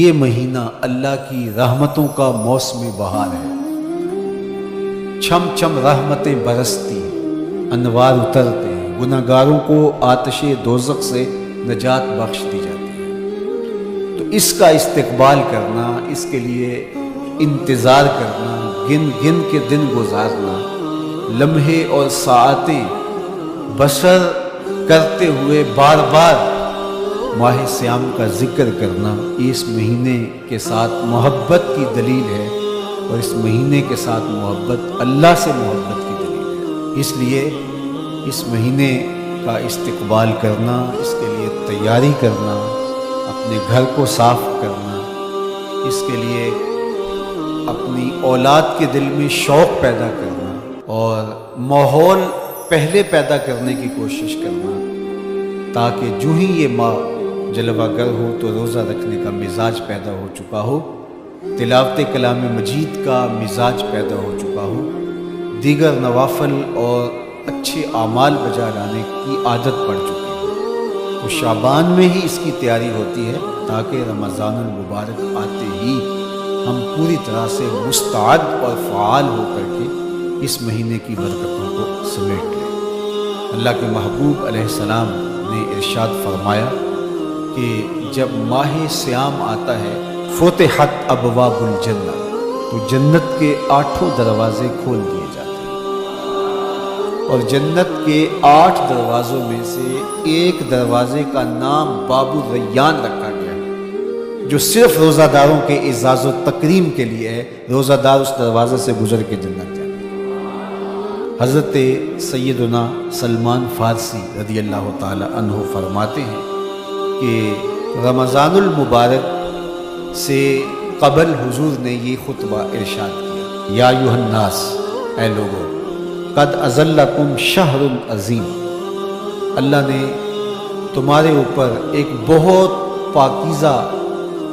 یہ مہینہ اللہ کی رحمتوں کا موسم بہار ہے، چھم چھم رحمتیں برستی ہیں، انوار اترتے ہیں، گناہگاروں کو آتش دوزخ سے نجات بخش دی جاتی ہے۔ تو اس کا استقبال کرنا، اس کے لیے انتظار کرنا، گن گن کے دن گزارنا، لمحے اور ساعتیں بسر کرتے ہوئے بار بار ماہ سیام کا ذکر کرنا، اس مہینے کے ساتھ محبت کی دلیل ہے، اور اس مہینے کے ساتھ محبت اللہ سے محبت کی دلیل ہے۔ اس لیے اس مہینے کا استقبال کرنا، اس کے لیے تیاری کرنا، اپنے گھر کو صاف کرنا، اس کے لیے اپنی اولاد کے دل میں شوق پیدا کرنا اور ماحول پہلے پیدا کرنے کی کوشش کرنا، تاکہ جو ہی یہ ماہ جلوہ گر ہو تو روزہ رکھنے کا مزاج پیدا ہو چکا ہو، تلاوت کلام مجید کا مزاج پیدا ہو چکا ہو، دیگر نوافل اور اچھے اعمال بجا لانے کی عادت پڑ چکی ہے۔ تو شعبان میں ہی اس کی تیاری ہوتی ہے، تاکہ رمضان المبارک آتے ہی ہم پوری طرح سے مستعد اور فعال ہو کر کے اس مہینے کی برکتوں کو سمیٹ لیں۔ اللہ کے محبوب علیہ السلام نے ارشاد فرمایا کہ جب ماہ سیام آتا ہے فتحت ابواب الجنہ، تو جنت کے 8 دروازے کھول دیے جاتے ہیں، اور جنت کے 8 دروازوں میں سے ایک دروازے کا نام باب الریان رکھا گیا ہے، جو صرف روزہ داروں کے اعزاز و تکریم کے لیے ہے۔ روزہ دار اس دروازے سے گزر کے جنت جائے۔ حضرت سیدنا سلمان فارسی رضی اللہ تعالی عنہ فرماتے ہیں کہ رمضان المبارک سے قبل حضور نے یہ خطبہ ارشاد کیا، یا ایھا الناس، اے لوگو، قد اظلکم شہر عظیم، اللہ نے تمہارے اوپر ایک بہت پاکیزہ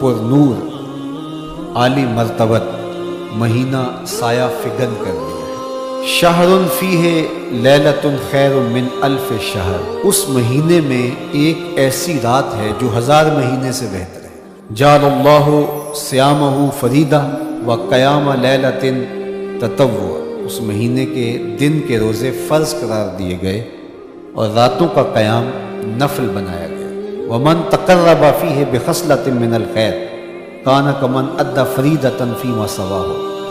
پر نور عالی مرتبت مہینہ سایہ فگن کر دیا ہے۔ شہر فیہ لیلۃ خیر من الف شہر، اس مہینے میں ایک ایسی رات ہے جو 1000 مہینے سے بہتر ہے۔ جعل اللہ صیامہ فریدہ و قیام لیلۃ تطوع، اس مہینے کے دن کے روزے فرض قرار دیے گئے اور راتوں کا قیام نفل بنایا گیا۔ ومن تقرب فیہ بخصلۃ من الخیر کان کمن ادى فریدۃ فیما سواہ،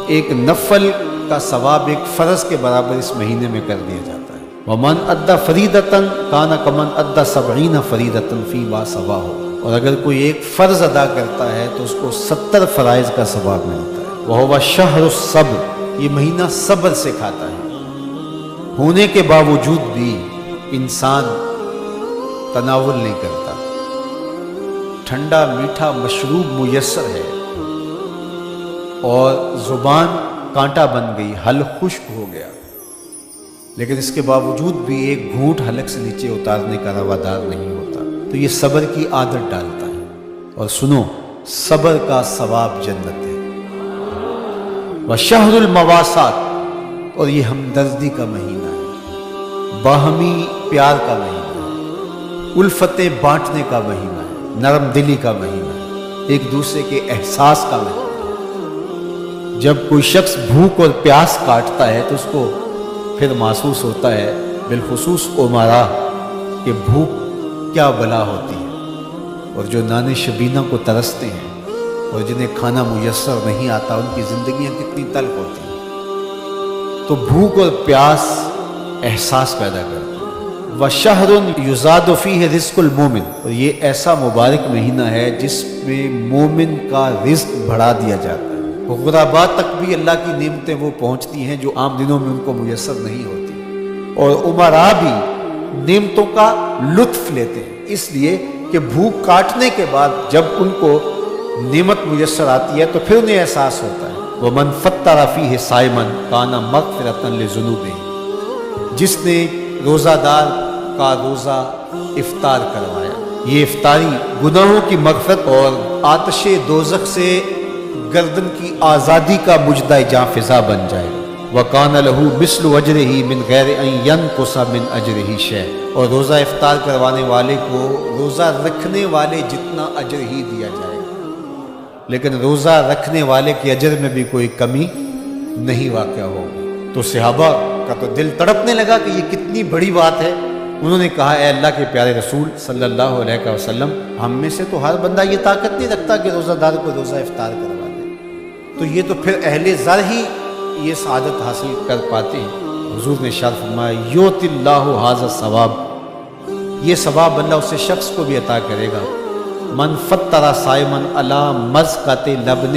ایک نفل کا ثواب ایک فرض کے برابر اس مہینے میں کر دیا جاتا ہے۔ ومن ادى فریدۃ کان کمن ادى 70 فریدۃ فیما سواہ، اور اگر کوئی ایک فرض ادا کرتا ہے تو اس کو 70 فرائض کا ثواب ملتا ہے۔ وہو شہر الصبر، یہ مہینہ صبر سے کھاتا ہے، ہونے کے باوجود بھی انسان تناول نہیں کرتا، ٹھنڈا میٹھا مشروب میسر ہے اور زبان کانٹا بن گئی، حلق خشک ہو گیا، لیکن اس کے باوجود بھی ایک گھونٹ حلق سے نیچے اتارنے کا روادار نہیں ہوتا، تو یہ صبر کی عادت ڈالتا ہے۔ اور سنو، صبر کا ثواب جنت ہے۔ وشہر المواسات، اور یہ ہمدردی کا مہینہ ہے، باہمی پیار کا مہینہ ہے، الفتیں بانٹنے کا مہینہ ہے، نرم دلی کا مہینہ ہے، ایک دوسرے کے احساس کا مہینہ ہے۔ جب کوئی شخص بھوک اور پیاس کاٹتا ہے تو اس کو پھر محسوس ہوتا ہے، بالخصوص امراء، کہ بھوک کیا بلا ہوتی ہے، اور جو نان شبینہ کو ترستے ہیں اور جنہیں کھانا میسر نہیں آتا، ان کی زندگیاں کتنی تلخ ہوتی ہیں۔ تو بھوک اور پیاس احساس پیدا کرتی ہے۔ وَشَهْرٌ يُزَادُ فِيهِ رِزْقُ الْمُؤْمِنِ، اور یہ ایسا مبارک مہینہ ہے جس میں مومن کا رزق بڑھا دیا جاتا ہے۔ غرباء تک بھی اللہ کی نعمتیں وہ پہنچتی ہیں جو عام دنوں میں ان کو میسر نہیں ہوتی، اور امراء بھی نعمتوں کا لطف لیتے ہیں، اس لیے کہ بھوک کاٹنے کے بعد جب ان کو نعمت میسر آتی ہے تو پھر انہیں احساس ہوتا ہے۔ وَمَنْ فَطَّرَ فِيهِ صَائِمًا كَانَ مَغْفِرَةً لِذُنُوبِهِ، جس نے روزہ دار کا روزہ افطار کروایا، یہ افطاری گناہوں کی مغفرت اور آتش دوزخ سے گردن کی آزادی کا مجدہ جاں فضا بن جائے گا۔ وَقَانَ لَهُ مِثْلُ أَجْرِهِ مِنْ غَيْرِ أَنْ يَنْقُصَ مِنْ أَجْرِهِ شَيْءٌ، اور روزہ افطار کروانے والے کو روزہ رکھنے والے جتنا اجر ہی دیا جائے گا۔ لیکن روزہ رکھنے والے کے اجر میں بھی کوئی کمی نہیں واقع ہوگی۔ تو صحابہ کا تو دل تڑپنے لگا کہ یہ کتنی بڑی بات ہے۔ انہوں نے کہا اے اللہ کے پیارے رسول صلی اللہ علیہ وسلم، ہم میں سے تو ہر بندہ یہ طاقت نہیں رکھتا کہ روزہ دار کو روزہ افطار کروا دے، تو یہ تو پھر اہل زر ہی یہ سعادت حاصل کر پاتے ہیں۔ حضور نے ارشاد فرمایا یؤتی اللہ ھذا الثواب، یہ ثواب اللہ اسے شخص کو بھی عطا کرے گا۔ من فطر صائما علی مذقۃ لبن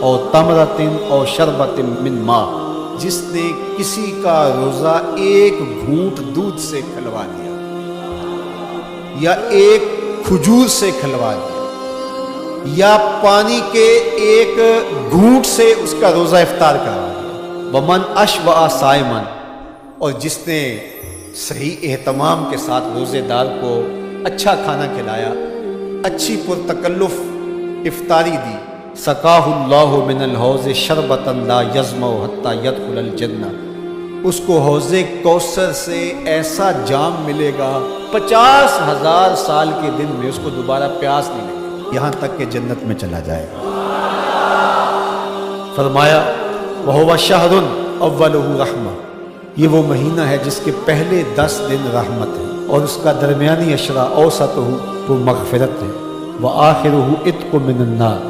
او تمرۃ او شربۃ من ماء، جس نے کسی کا روزہ ایک گھونٹ دودھ سے کھلوا دیا یا ایک کھجور سے کھلوا دیا یا پانی کے ایک گھونٹ سے اس کا روزہ افطار کروا دیا۔ ومن اشبع صائما، اور جس نے صحیح اہتمام کے ساتھ روزے دار کو اچھا کھانا کھلایا، اچھی پرتکلف افطاری دی، سقاہ اللہ من الحوض شربۃ لا یظمأ حتی یدخل الجنہ، اس کو حوض کوثر سے ایسا جام ملے گا 50,000 سال کے دن میں اس کو دوبارہ پیاس نہیں لگے، یہاں تک کہ جنت میں چلا جائے گا۔ فرمایا وَهُوَ شَهْرٌ أَوَّلُهُ رَحْمَةٌ، یہ وہ مہینہ ہے جس کے پہلے 10 دن رحمت ہے، اور اس کا درمیانی اشرا اوسطہ وہ مغفرت ہے، وآخرہ عتق من النار،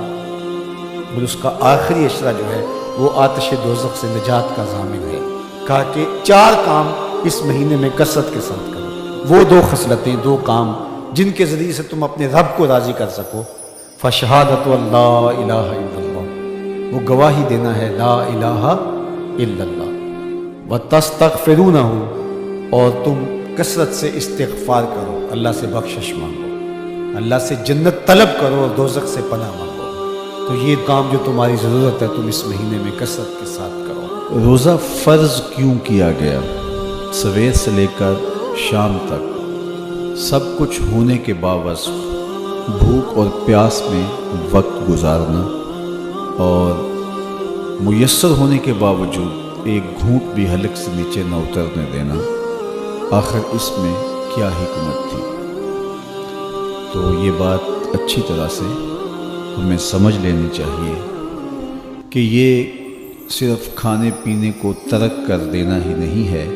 اور اس کا آخری اشرا جو ہے وہ آتش دوزخ سے نجات کا ضامن ہے۔ کہا کہ 4 کام اس مہینے میں کثرت کے ساتھ کرو، وہ 2 خصلتیں، 2 کام جن کے ذریعے سے تم اپنے رب کو راضی کر سکو۔ فشہادۃ اللہ الہ الا اللہ، وہ گواہی دینا ہے لا الہ الا اللہ، وتستغفرونہ، اور تم کثرت سے استغفار کرو، اللہ سے بخشش مانگو، اللہ سے جنت طلب کرو اور دوزخ سے پناہ مانگو۔ تو یہ کام جو تمہاری ضرورت ہے تم اس مہینے میں کثرت کے ساتھ کرو۔ روزہ فرض کیوں کیا گیا؟ سویر سے لے کر شام تک سب کچھ ہونے کے باوجود بھوک اور پیاس میں وقت گزارنا، اور میسر ہونے کے باوجود ایک گھونٹ بھی حلق سے نیچے نہ اترنے دینا، آخر اس میں کیا حکمت تھی؟ تو یہ بات اچھی طرح سے ہمیں سمجھ لینی چاہیے کہ یہ صرف کھانے پینے کو ترک کر دینا ہی نہیں ہے،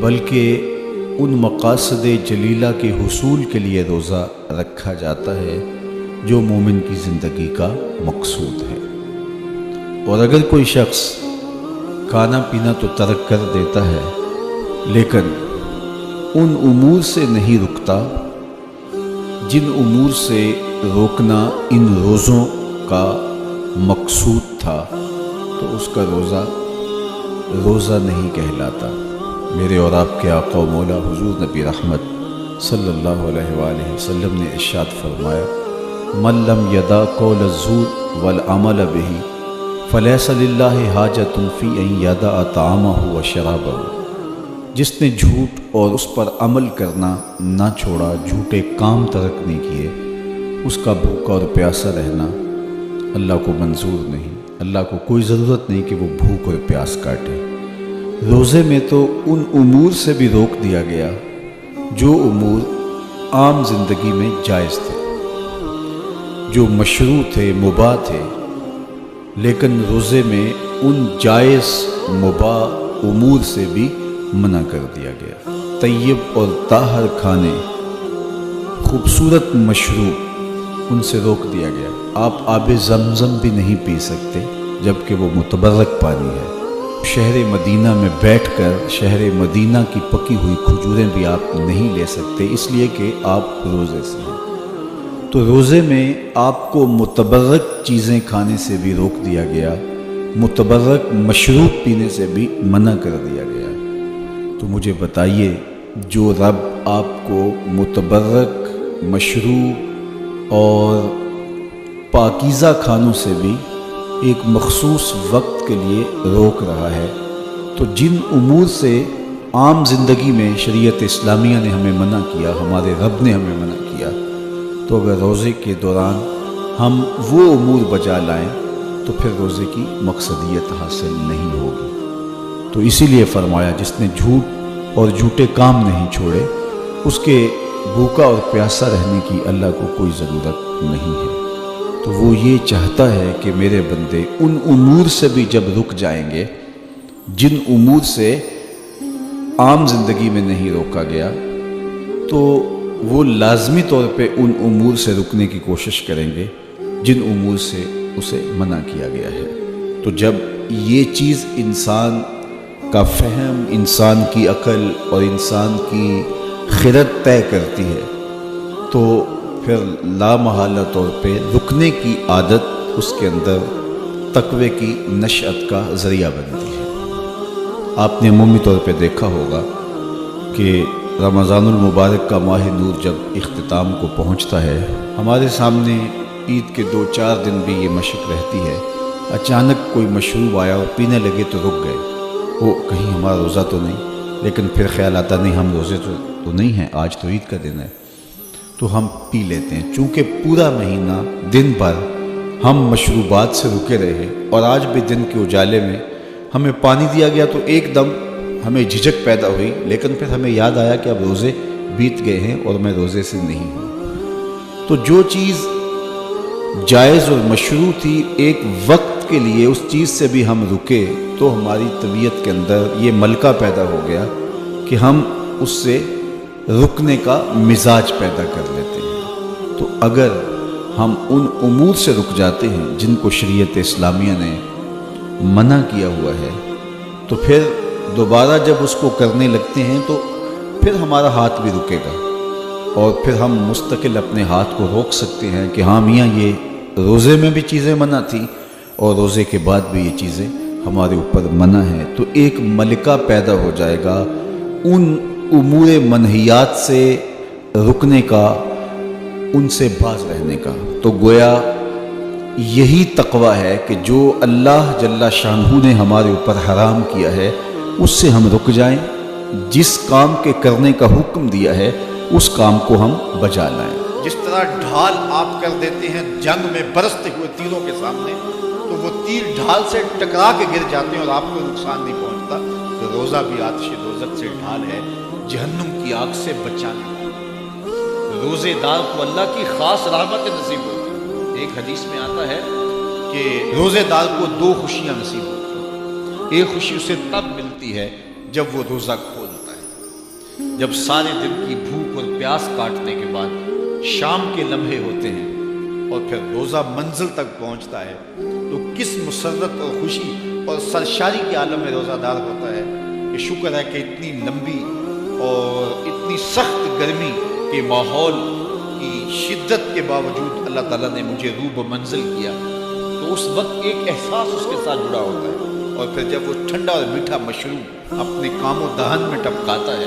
بلکہ ان مقاصد جلیلہ کے حصول کے لیے روزہ رکھا جاتا ہے جو مومن کی زندگی کا مقصود ہے۔ اور اگر کوئی شخص کھانا پینا تو ترک کر دیتا ہے لیکن ان امور سے نہیں رکتا جن امور سے روکنا ان روزوں کا مقصود تھا، تو اس کا روزہ نہیں کہلاتا۔ میرے اور آپ کے آقا و مولا حضور نبی رحمت صلی اللہ علیہ وآلہ وسلم نے ارشاد فرمایا من لم یدع قول الزور والعمل بہ فلیس للہ حاجۃ فی ان یدع طعامہ وشرابہ، جس نے جھوٹ اور اس پر عمل کرنا نہ چھوڑا، جھوٹے کام ترک نہیں کیے، اس کا بھوکا اور پیاسا رہنا اللہ کو منظور نہیں۔ اللہ کو کوئی ضرورت نہیں کہ وہ بھوک اور پیاس کاٹے۔ روزے میں تو ان امور سے بھی روک دیا گیا جو امور عام زندگی میں جائز تھے، جو مشروع تھے، مباح تھے، لیکن روزے میں ان جائز مباح امور سے بھی منع کر دیا گیا۔ طیب اور طاہر کھانے، خوبصورت مشروب، ان سے روک دیا گیا۔ آپ آب زمزم بھی نہیں پی سکتے جبکہ وہ متبرک پانی ہے۔ شہر مدینہ میں بیٹھ کر شہر مدینہ کی پکی ہوئی کھجوریں بھی آپ نہیں لے سکتے، اس لیے کہ آپ روزے سے ہیں۔ تو روزے میں آپ کو متبرک چیزیں کھانے سے بھی روک دیا گیا، متبرک مشروب پینے سے بھی منع کر دیا گیا۔ تو مجھے بتائیے، جو رب آپ کو متبرک مشروب اور پاکیزہ کھانوں سے بھی ایک مخصوص وقت کے لیے روک رہا ہے، تو جن امور سے عام زندگی میں شریعت اسلامیہ نے ہمیں منع کیا، ہمارے رب نے ہمیں منع کیا، تو اگر روزے کے دوران ہم وہ امور بجا لائیں تو پھر روزے کی مقصدیت حاصل نہیں ہوگی۔ تو اسی لیے فرمایا جس نے جھوٹ اور جھوٹے کام نہیں چھوڑے، اس کے بھوکا اور پیاسا رہنے کی اللہ کو کوئی ضرورت نہیں ہے۔ تو وہ یہ چاہتا ہے کہ میرے بندے ان امور سے بھی جب رک جائیں گے جن امور سے عام زندگی میں نہیں روکا گیا، تو وہ لازمی طور پہ ان امور سے رکنے کی کوشش کریں گے جن امور سے اسے منع کیا گیا ہے۔ تو جب یہ چیز انسان کا فہم، انسان کی عقل اور انسان کی خرد طے کرتی ہے تو پھر لامحالہ طور پہ رکنے کی عادت اس کے اندر تقوی کی نشأت کا ذریعہ بنتی ہے۔ آپ نے عمومی طور پہ دیکھا ہوگا کہ رمضان المبارک کا ماہ نور جب اختتام کو پہنچتا ہے، ہمارے سامنے عید کے 2-4 دن بھی یہ مشق رہتی ہے، اچانک کوئی مشروب آیا اور پینے لگے تو رک گئے، وہ کہیں ہمارا روزہ تو نہیں، لیکن پھر خیال آتا نہیں ہم روزے تو نہیں ہیں، آج تو عید کا دن ہے، تو ہم پی لیتے ہیں۔ چونکہ پورا مہینہ دن بھر ہم مشروبات سے رکے رہے اور آج بھی دن کے اجالے میں ہمیں پانی دیا گیا تو ایک دم ہمیں جھجک پیدا ہوئی، لیکن پھر ہمیں یاد آیا کہ اب روزے بیت گئے ہیں اور میں روزے سے نہیں ہوں۔ تو جو چیز جائز اور مشروع تھی، ایک وقت کے لیے اس چیز سے بھی ہم رکے تو ہماری طبیعت کے اندر یہ ملکہ پیدا ہو گیا کہ ہم اس سے رکنے کا مزاج پیدا کر لیتے ہیں۔ تو اگر ہم ان امور سے رک جاتے ہیں جن کو شریعت اسلامیہ نے منع کیا ہوا ہے، تو پھر دوبارہ جب اس کو کرنے لگتے ہیں تو پھر ہمارا ہاتھ بھی رکے گا اور پھر ہم مستقل اپنے ہاتھ کو روک سکتے ہیں کہ ہاں میاں یہ روزے میں بھی چیزیں منع تھیں اور روزے کے بعد بھی یہ چیزیں ہمارے اوپر منع ہیں۔ تو ایک ملکہ پیدا ہو جائے گا ان امور منہیات سے رکنے کا، ان سے باز رہنے کا۔ تو گویا یہی تقوی ہے کہ جو اللہ جل شانہ نے ہمارے اوپر حرام کیا ہے اس سے ہم رک جائیں، جس کام کے کرنے کا حکم دیا ہے اس کام کو ہم بجا لائیں۔ جس طرح ڈھال آپ کر دیتے ہیں جنگ میں برستے ہوئے تیروں کے سامنے، تو وہ تیر ڈھال سے ٹکرا کے گر جاتے ہیں اور آپ کو نقصان نہیں پہنچتا، تو روزہ بھی آتش دوزخ سے ڈھال ہے، جہنم کی آگ سے بچانے والا۔ روزے دار کو اللہ کی خاص رحمت نصیب ہوتی ہے۔ ایک حدیث میں آتا ہے کہ روزے دار کو 2 خوشیاں نصیب ہوتی ہیں۔ ایک خوشی اسے تب ملتی ہے جب وہ روزہ کھولتا ہے، جب سارے دن کی بھوک اور پیاس کاٹنے کے بعد شام کے لمحے ہوتے ہیں اور پھر روزہ منزل تک پہنچتا ہے، تو کس مسرت اور خوشی اور سرشاری کے عالم میں روزہ دار ہوتا ہے کہ شکر ہے کہ اتنی لمبی اور اتنی سخت گرمی کے ماحول کی شدت کے باوجود اللہ تعالیٰ نے مجھے روب منزل کیا، تو اس وقت ایک احساس اس کے ساتھ جڑا ہوتا ہے۔ اور پھر جب وہ ٹھنڈا اور میٹھا مشروب اپنے کام و دہن میں ٹپکاتا ہے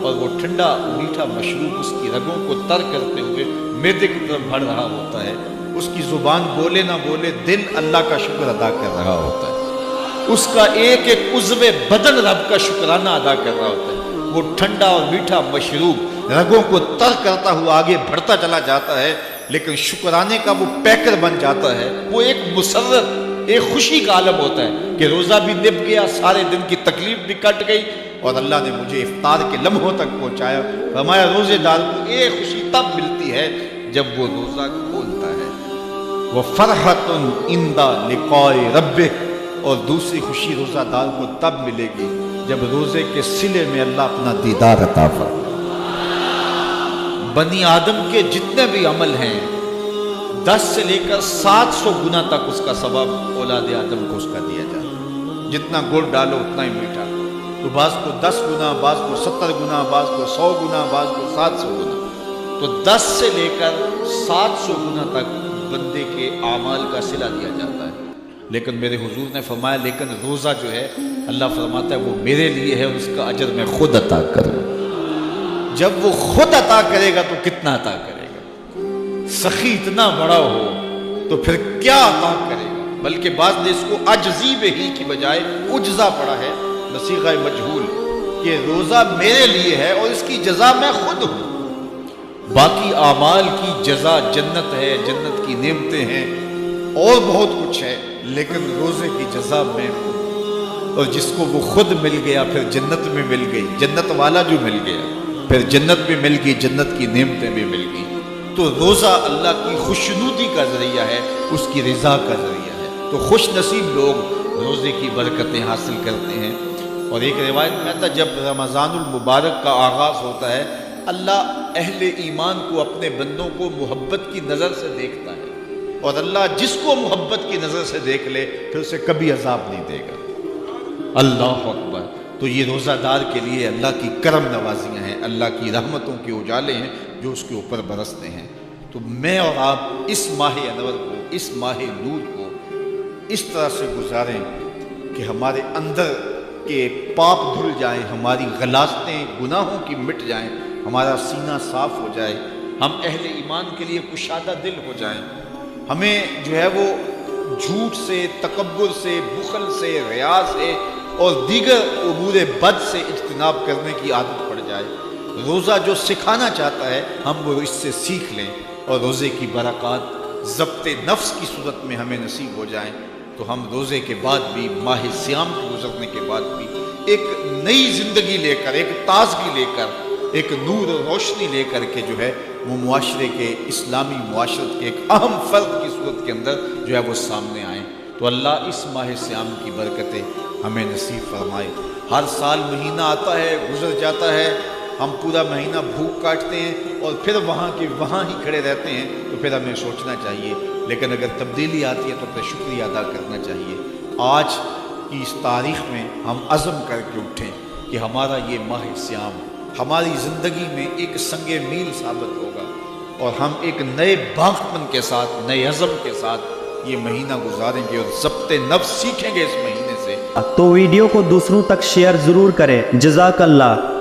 اور وہ ٹھنڈا میٹھا مشروب اس کی رگوں کو تر کرتے ہوئے معدے کی طرف بڑھ رہا ہوتا ہے، اس کی زبان بولے نہ بولے دل اللہ کا شکر ادا کر رہا ہوتا ہے، اس کا ایک ایک عضو بدن رب کا شکرانہ ادا کر رہا ہوتا ہے۔ وہ ٹھنڈا اور میٹھا مشروب رگوں کو تر کرتا ہوا آگے بڑھتا چلا جاتا ہے، لیکن شکرانے کا وہ پیکر بن جاتا ہے۔ وہ ایک مسرت، ایک خوشی کا عالم ہوتا ہے کہ روزہ بھی نب گیا، سارے دن کی تکلیف بھی کٹ گئی اور اللہ نے مجھے افطار کے لمحوں تک پہنچایا۔ فرمایا روزے دار کو ایک خوشی تب ملتی ہے جب وہ روزہ کھولتا ہے، وَفَرْحَةٌ عِنْدَ لِقَاءِ رَبِّهِ، اور دوسری خوشی روزہ دار کو تب ملے گی جب روزے کے صلے میں اللہ اپنا دیدار عطا فرمائے۔ بنی آدم کے جتنے بھی عمل ہیں 10 سے لے کر 700 گنا تک اس کا ثواب اولاد آدم کو اس کا دیا جاتا ہے۔ جتنا گڑ ڈالو اتنا ہی میٹھا، تو بعض کو 10 گنا، بعض کو 70 گنا، بعض کو 100 گنا، بعض کو 700 گنا، تو 10 سے لے کر 700 گنا تک بندے کے اعمال کا صلہ دیا جاتا ہے۔ لیکن میرے حضور نے فرمایا لیکن روزہ جو ہے اللہ فرماتا ہے وہ میرے لیے ہے اور اس کا اجر میں خود عطا کروں۔ جب وہ خود عطا کرے گا تو کتنا عطا کرے گا؟ سخی اتنا بڑا ہو تو پھر کیا عطا کرے گا؟ بلکہ بعض نے اس کو عجزی بہی کی بجائے عجزہ پڑھا ہے، صیغہ مجہول، کہ روزہ میرے لیے ہے اور اس کی جزا میں خود ہوں۔ باقی اعمال کی جزا جنت ہے، جنت کی نعمتیں ہیں اور بہت کچھ ہے، لیکن روزے کی جزا میں ہوں۔ اور جس کو وہ خود مل گیا پھر جنت میں مل گئی، جنت والا جو مل گیا پھر جنت بھی مل گئی، جنت کی نعمتیں بھی مل گئی۔ تو روزہ اللہ کی خوشنودی کا ذریعہ ہے، اس کی رضا کا ذریعہ ہے۔ تو خوش نصیب لوگ روزے کی برکتیں حاصل کرتے ہیں۔ اور ایک روایت میں آتا ہے جب رمضان المبارک کا آغاز ہوتا ہے، اللہ اہل ایمان کو، اپنے بندوں کو محبت کی نظر سے دیکھتا ہے، اور اللہ جس کو محبت کی نظر سے دیکھ لے پھر اسے کبھی عذاب نہیں دے گا۔ اللہ اکبر۔ تو یہ روزہ دار کے لیے اللہ کی کرم نوازیاں ہیں، اللہ کی رحمتوں کے اجالے ہیں جو اس کے اوپر برستے ہیں۔ تو میں اور آپ اس ماہ انور کو، اس ماہ نور کو اس طرح سے گزاریں کہ ہمارے اندر کے پاپ دھل جائیں، ہماری غلاظتیں گناہوں کی مٹ جائیں، ہمارا سینہ صاف ہو جائے، ہم اہل ایمان کے لیے کشادہ دل ہو جائیں، ہمیں جو ہے وہ جھوٹ سے، تکبر سے، بخل سے، ریا سے اور دیگر امور بد سے اجتناب کرنے کی عادت پڑ جائے۔ روزہ جو سکھانا چاہتا ہے ہم وہ اس سے سیکھ لیں، اور روزے کی برکات ضبط نفس کی صورت میں ہمیں نصیب ہو جائیں، تو ہم روزے کے بعد بھی، ماہ صیام کے گزرنے کے بعد بھی ایک نئی زندگی لے کر، ایک تازگی لے کر، ایک نور و روشنی لے کر کے جو ہے وہ معاشرے کے، اسلامی معاشرت کے ایک اہم فرد کی صورت کے اندر جو ہے وہ سامنے آئیں۔ تو اللہ اس ماہ صیام کی برکتیں ہمیں نصیب فرمائے۔ ہر سال مہینہ آتا ہے، گزر جاتا ہے، ہم پورا مہینہ بھوک کاٹتے ہیں اور پھر وہاں کے وہاں ہی کھڑے رہتے ہیں، تو پھر ہمیں سوچنا چاہیے، لیکن اگر تبدیلی آتی ہے تو پھر شکریہ ادا کرنا چاہیے۔ آج کی اس تاریخ میں ہم عزم کر کے اٹھیں کہ ہمارا یہ ماہ صیام ہماری زندگی میں ایک سنگ میل ثابت ہوگا، اور ہم ایک نئے باغپن کے ساتھ، نئے عزم کے ساتھ یہ مہینہ گزاریں گے اور ضبط نفس سیکھیں گے اس مہینے سے۔ تو ویڈیو کو دوسروں تک شیئر ضرور کریں۔ جزاک اللہ۔